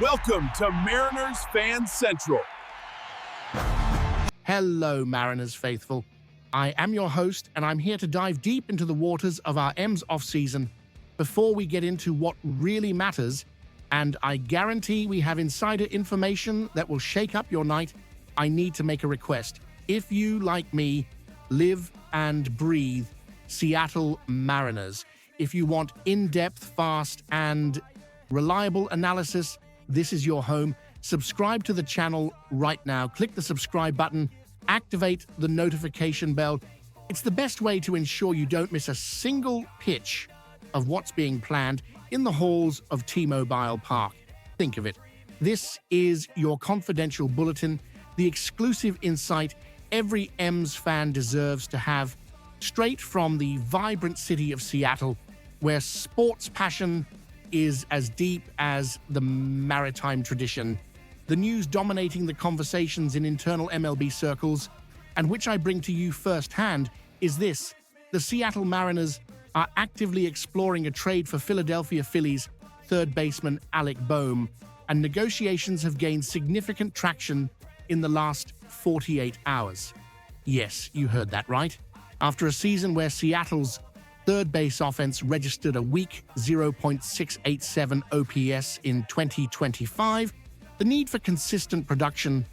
Welcome to Mariners Fan Central. Hello, Mariners faithful. I am your host, and I'm here to dive deep into the waters of our M's offseason before we get into what really matters, and I guarantee we have insider information that will shake up your night. I need to make a request. If you, like me, live and breathe Seattle Mariners, if you want in-depth, fast, and reliable analysis, this is your home. Subscribe to the channel right now. Click the subscribe button. Activate the notification bell. It's the best way to ensure you don't miss a single pitch of what's being planned in the halls of T-Mobile Park. Think of it. This is your confidential bulletin, the exclusive insight every M's fan deserves to have, straight from the vibrant city of Seattle, where sports passion is as deep as the maritime tradition. The news dominating the conversations in internal MLB circles, and which I bring to you firsthand, is this. The Seattle Mariners are actively exploring a trade for Philadelphia Phillies third baseman Alec Bohm, and negotiations have gained significant traction in the last 48 hours. Yes, you heard that right. After a season where Seattle's third base offense registered a weak 0.687 OPS in 2025, the need for consistent production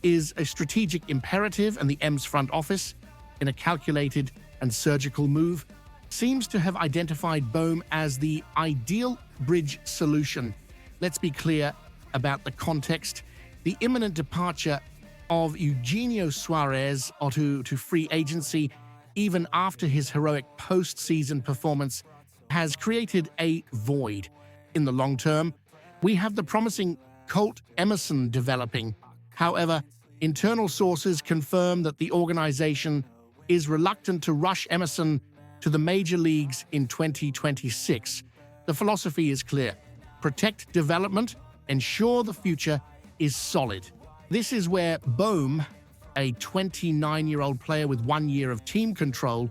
is a strategic imperative, and the M's front office, in a calculated and surgical move, seems to have identified Bohm as the ideal bridge solution. Let's be clear about the context. The imminent departure of Eugenio Suarez to free agency, even after his heroic postseason performance, has created a void. In the long term, we have the promising Colt Emerson developing. However, internal sources confirm that the organization is reluctant to rush Emerson to the major leagues in 2026. The philosophy is clear. Protect development, ensure the future is solid. This is where Bohm, a 29-year-old player with 1 year of team control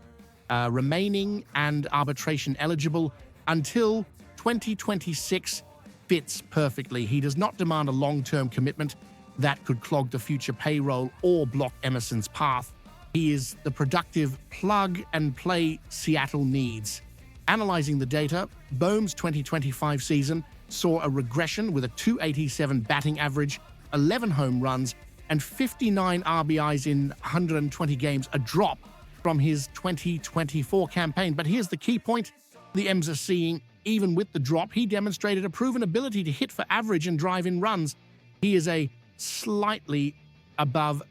remaining and arbitration eligible until 2026, fits perfectly. He does not demand a long-term commitment that could clog the future payroll or block Emerson's path. He is the productive plug-and-play Seattle needs. Analyzing the data, Bohm's 2025 season saw a regression with a .287 batting average, 11 home runs, and 59 RBIs in 120 games, a drop from his 2024 campaign. But here's the key point the M's are seeing. Even with the drop, he demonstrated a proven ability to hit for average and drive in runs. He is a slightly above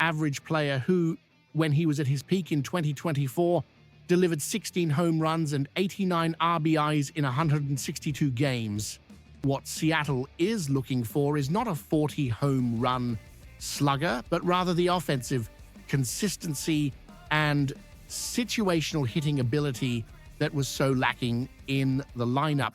average player who, when he was at his peak in 2024, delivered 16 home runs and 89 RBIs in 162 games. What Seattle is looking for is not a 40 home run slugger, but rather the offensive consistency and situational hitting ability that was so lacking in the lineup.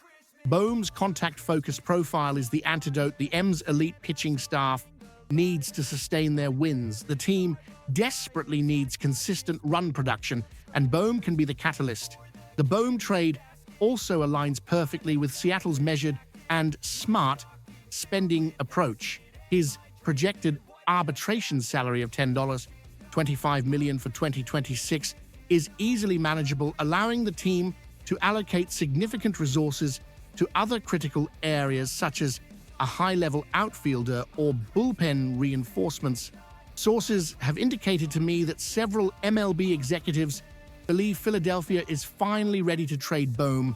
Bohm's contact-focused profile is the antidote the M's elite pitching staff needs to sustain their wins. The team desperately needs consistent run production, and Bohm can be the catalyst. The Bohm trade also aligns perfectly with Seattle's measured and smart spending approach. His projected arbitration salary of $25 million for 2026 is easily manageable, allowing the team to allocate significant resources to other critical areas such as a high-level outfielder or bullpen reinforcements. Sources have indicated to me that several MLB executives believe Philadelphia is finally ready to trade Bohm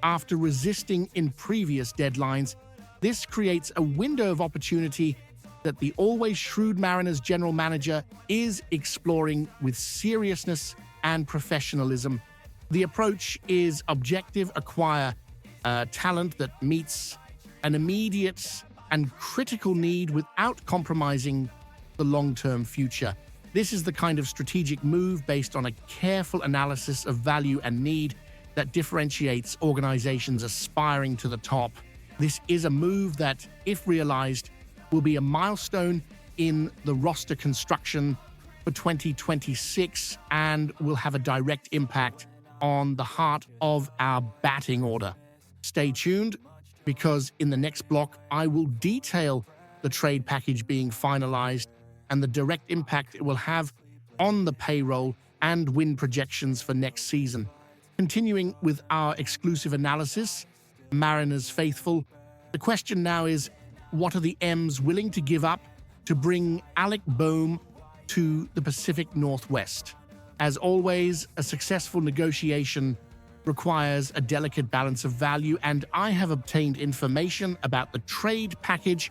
after resisting in previous deadlines. This creates a window of opportunity that the always shrewd Mariners general manager is exploring with seriousness and professionalism. The approach is objective: acquire talent that meets an immediate and critical need without compromising the long-term future. This is the kind of strategic move based on a careful analysis of value and need that differentiates organizations aspiring to the top. This is a move that, if realized, will be a milestone in the roster construction for 2026 and will have a direct impact on the heart of our batting order. Stay tuned. because in the next block, I will detail the trade package being finalized and the direct impact it will have on the payroll and win projections for next season. Continuing with our exclusive analysis, Mariners faithful, the question now is, what are the M's willing to give up to bring Alec Bohm to the Pacific Northwest? As always, a successful negotiation requires a delicate balance of value, and I have obtained information about the trade package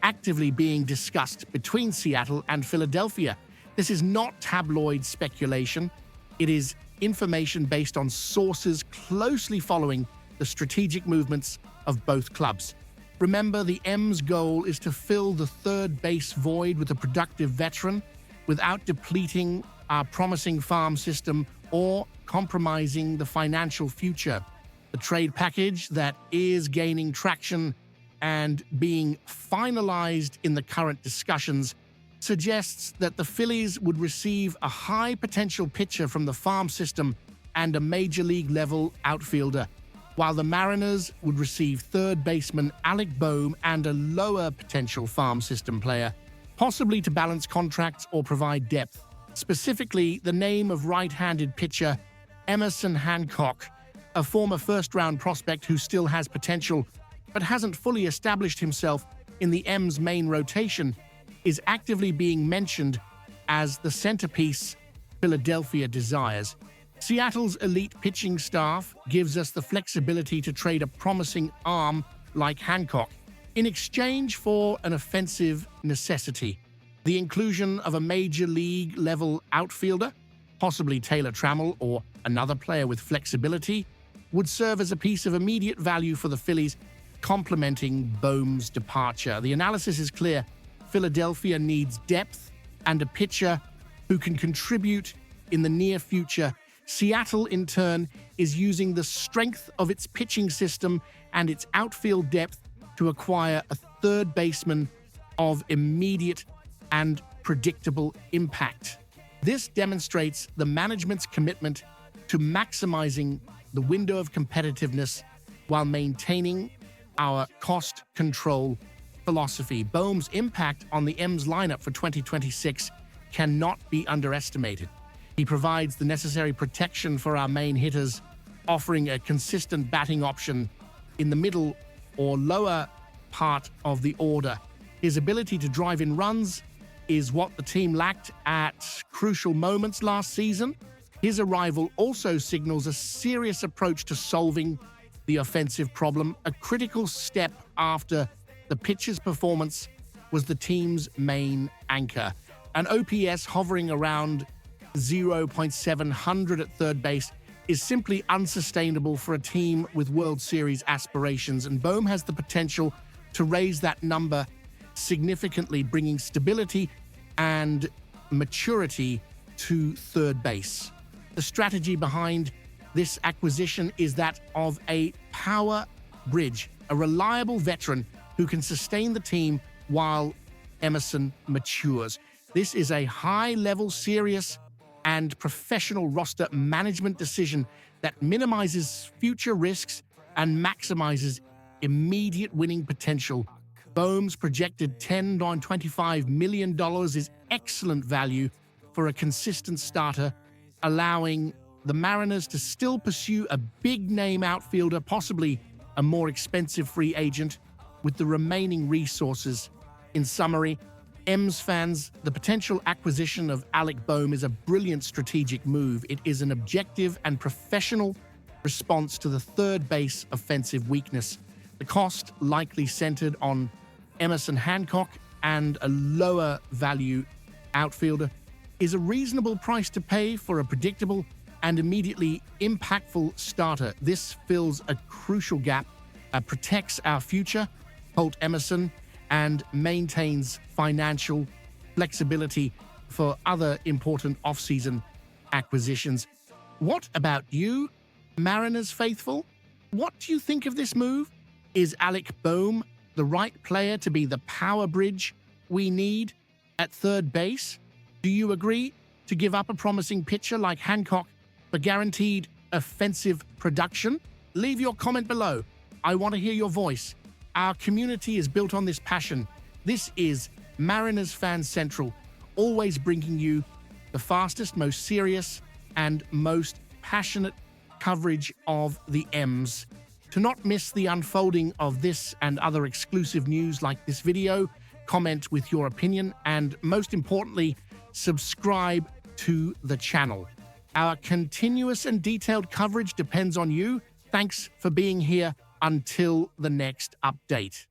actively being discussed between Seattle and Philadelphia. This is not tabloid speculation. It is information based on sources closely following the strategic movements of both clubs. Remember, the M's goal is to fill the third base void with a productive veteran without depleting our promising farm system or compromising the financial future. The trade package that is gaining traction and being finalized in the current discussions suggests that the Phillies would receive a high-potential pitcher from the farm system and a major league level outfielder, while the Mariners would receive third baseman Alec Bohm and a lower potential farm system player, possibly to balance contracts or provide depth. Specifically, the name of right-handed pitcher Emerson Hancock, a former first-round prospect who still has potential but hasn't fully established himself in the M's main rotation, is actively being mentioned as the centerpiece Philadelphia desires. Seattle's elite pitching staff gives us the flexibility to trade a promising arm like Hancock in exchange for an offensive necessity. The inclusion of a major league level outfielder, possibly Taylor Trammell or another player with flexibility, would serve as a piece of immediate value for the Phillies, complementing Bohm's departure. The analysis is clear. Philadelphia needs depth and a pitcher who can contribute in the near future. Seattle, in turn, is using the strength of its pitching system and its outfield depth to acquire a third baseman of immediate and predictable impact. This demonstrates the management's commitment to maximizing the window of competitiveness while maintaining our cost control philosophy. Bohm's impact on the M's lineup for 2026 cannot be underestimated. He provides the necessary protection for our main hitters, offering a consistent batting option in the middle or lower part of the order. His ability to drive in runs is what the team lacked at crucial moments last season. His arrival also signals a serious approach to solving the offensive problem. A critical step after the pitcher's performance was the team's main anchor. An OPS hovering around 0.700 at third base is simply unsustainable for a team with World Series aspirations, and Bohm has the potential to raise that number significantly, bringing stability and maturity to third base. The strategy behind this acquisition is that of a power bridge, a reliable veteran who can sustain the team while Emerson matures. This is a high-level, serious, and professional roster management decision that minimizes future risks and maximizes immediate winning potential. Bohm's projected $10.25 million is excellent value for a consistent starter, allowing the Mariners to still pursue a big-name outfielder, possibly a more expensive free agent, with the remaining resources. In summary, M's fans, the potential acquisition of Alec Bohm is a brilliant strategic move. It is an objective and professional response to the third base offensive weakness. The cost, likely centered on Emerson Hancock and a lower value outfielder, is a reasonable price to pay for a predictable and immediately impactful starter. This fills a crucial gap, protects our future, Holt Emerson, and maintains financial flexibility for other important offseason acquisitions. What about you, Mariners faithful? What do you think of this move? Is Alec Bohm the right player to be the power bridge we need at third base? Do you agree to give up a promising pitcher like Hancock for guaranteed offensive production? Leave your comment below. I want to hear your voice. Our community is built on this passion. This is Mariners Fan Central, always bringing you the fastest, most serious, and most passionate coverage of the M's. To not miss the unfolding of this and other exclusive news like this video, comment with your opinion, and most importantly, subscribe to the channel. Our continuous and detailed coverage depends on you. Thanks for being here. Until the next update.